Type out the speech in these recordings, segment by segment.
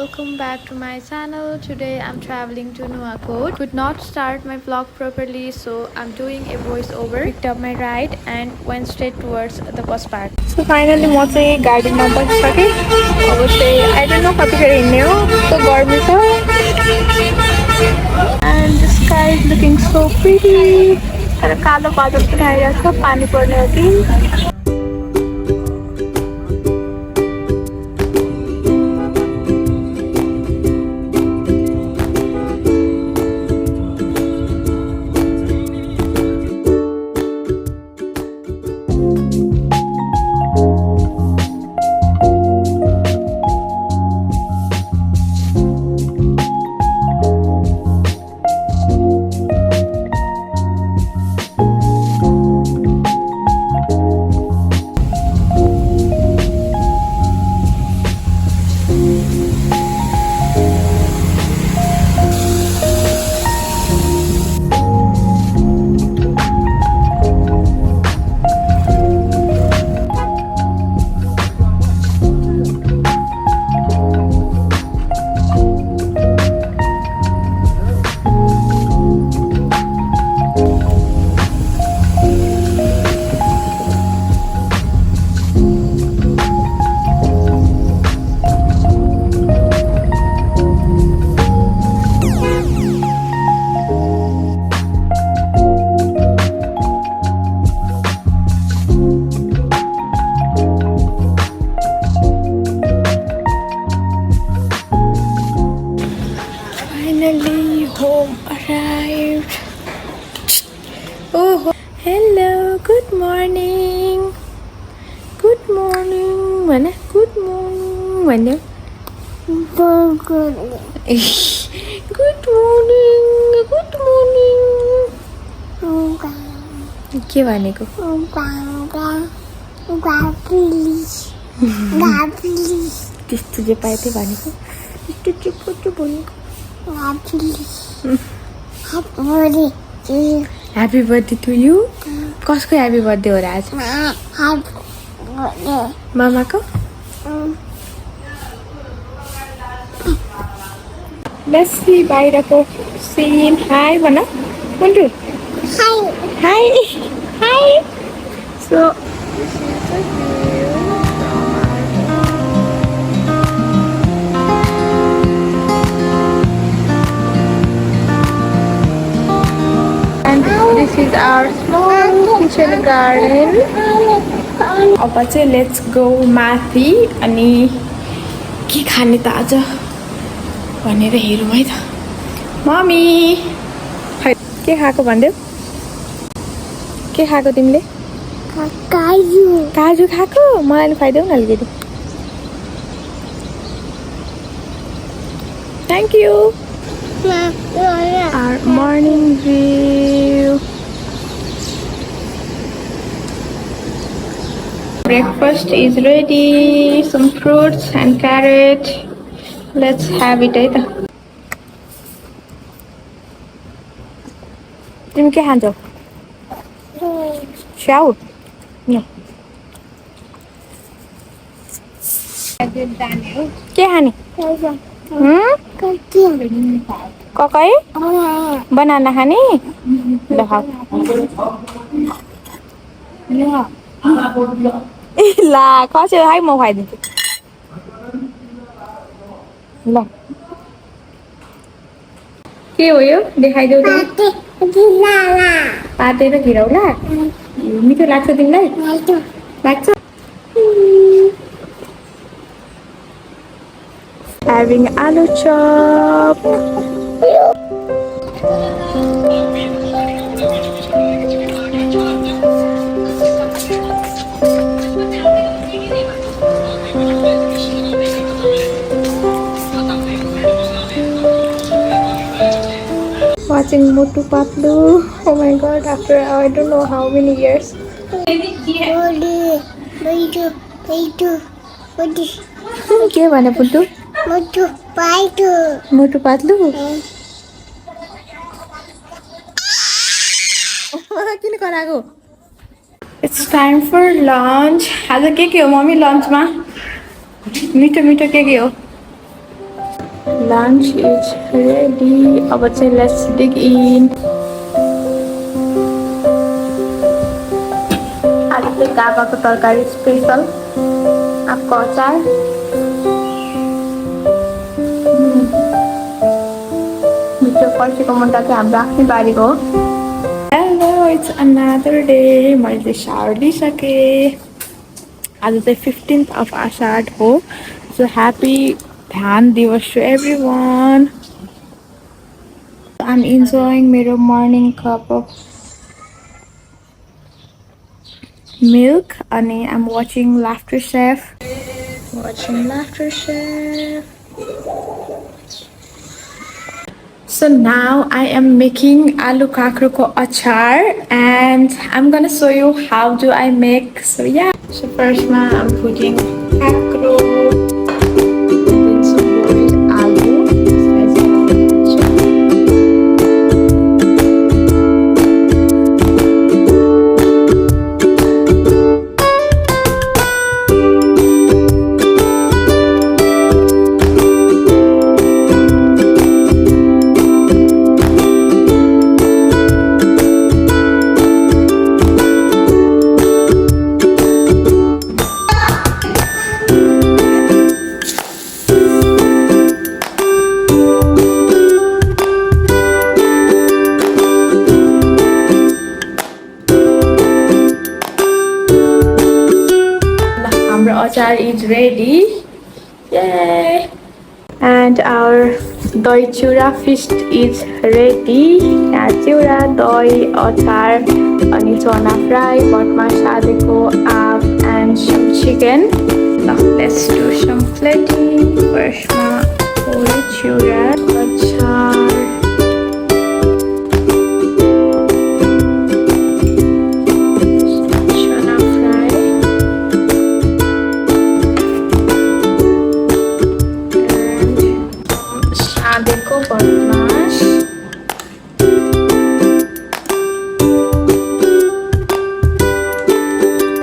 welcome back to my channel. Today I'm traveling to Nuwakot. Could not start my vlog properly, so I'm doing a voiceover. Picked up my ride and went straight towards the bus park. So finally म चाहिँ गाडीमा बसिसकेँ. अब चाहिँ I don't know कतिखेर हिँड्ने हो. So गर्मी छ. And the sky is looking so pretty. तर कालो बादल पनि आइरहेको छ. पानी पर्ने हो कि. Finally home arrived. Oh, hello, good morning. Good morning. Mana? Good morning. Mana? Good morning. Good morning. के भनेको? त्यस्तो जे पाए त्यही भनेको. त्यस्तो चुप्पो भनेको. Happy birthday to you. कसको happy birthday हो र आज? मामाको? Let's see बाहिरको scene. Hi भन. Kuntu. Hi. So this is the view from our and this is our small kitchen garden. अब चाहिँ let's go माथि अनि के खाने त आज भनेर हेरौँ है त. मम्मी खै के खाएको भन्देऊ? के खाएको तिमीले? काजु खाएको? मलाई खुवाइदेऊ न अलिकति. Thank you. Our morning view. Breakfast is ready. Some fruits and carrot. Let's have it. तिमी के खान्छौ? स्याउ? No. के खाने? ककै? बनाना खाने? ल खाऊ. ला कसो है म खुवाइदिन्छु. ल के हो यो? देखाइदेऊ त. पाते र घिरौला? मिठो लाग्छ तिमीलाई? लाग्छ? Having aloo chop. Watching Motu Patlu. Oh my god, after I don't know how many years. के भने पुट्टु? मोटु पातलु. किन कराएको? It's time for lunch. आज के हो मम्मी लन्चमा? मिठो के हो? lunch is ready. अब चाहिँ let's dig in. आज चाहिँ गाबाको तरकारी स्पेशल. आपको अचार. मिठो फर्सीको मुन्टा चाहिँ हाम्रो आफ्नै बारीको हो. Hello, it's another day. मैले चाहिँ shower लिइसकेँ. आज चाहिँ 15th of ASHAR हो. So happy Dhaan Diwash to everyone. I'm enjoying my morning cup of milk and I'm watching Laughter Chef. So now I am making aloo kakroko achar and I'm gonna show you how do I make. So yeah. So first I'm putting kakro, then some boiled aloo. Achar is ready. Yay! And our doi chura feast is ready. Chura, doi, achar, ani chana fry, botma sadeko, aap, and some chicken. Now let's do some plating. First, doi chura, achar.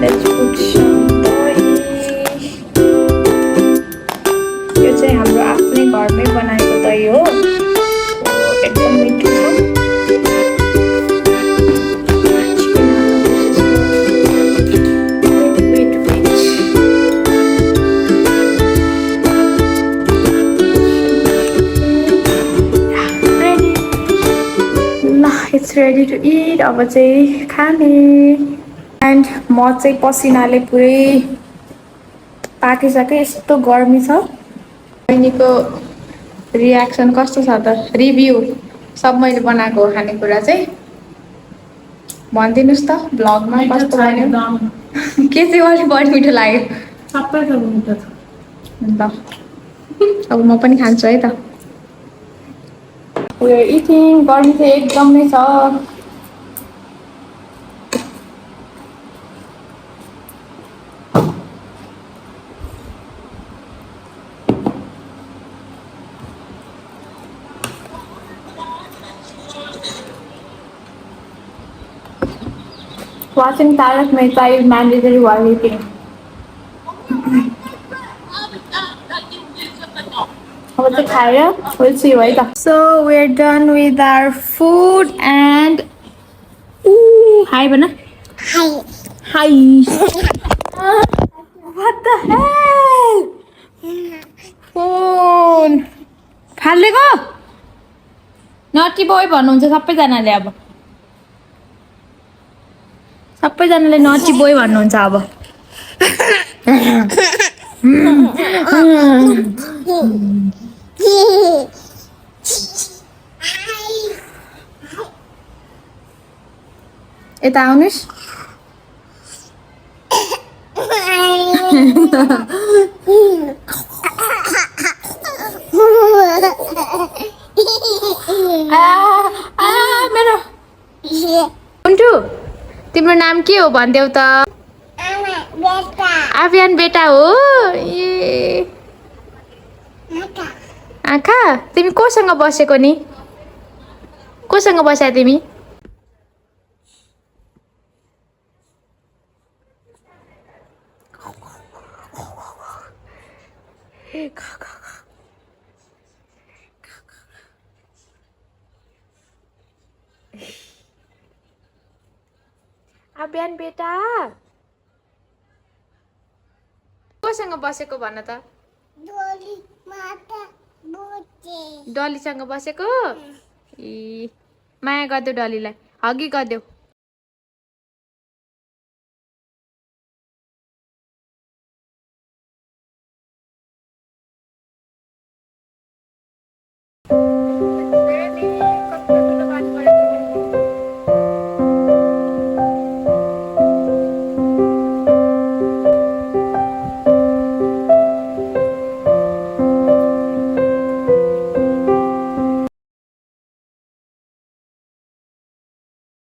Let's put some doi. यो चाहिँ हाम्रो आफ्नै घरमै बनाएको दही हो. एकदम मिठो छ. It's ready to eat. अब चाहिँ खाने. And म चाहिँ पसिनाले पुरै पाकिसके. यस्तो गर्मी छ. बहिनीको रियाक्सन कस्तो छ त? रिभ्यू सब मैले बनाएको खानेकुरा चाहिँ भनिदिनुस् त भ्लगमा कस्तो लाग्यो. के चाहिँ अलि बढी मिठो लाग्यो? सबै त मिठो छ. ल अब म पनि खान्छु है त. We are eating. गर्मी चाहिँ एकदमै छ. Watching Tarak Mehta is mandatory while eating. We'll see you later. So we're done with our food and hi Bana. Hi. What the hell? Phone. फाल्लेको? Naughty boy भन्नुहुन्छ सबैजनाले अब. सबैजनाले naughty boy भन्नुहुन्छ अब. यता आउनुस्. मेरो कुन्टु तिम्रो नाम के हो भन्देऊ त. आफियान बेटा हो. ए आँखा तिमी कोसँग बसेको नि? कोसँग बस्या तिमी? बिहान बेटा कोसँग बसेको भन त डलीसँग बसेको ई माया गर्देऊ डलीलाई हगी गर्देऊ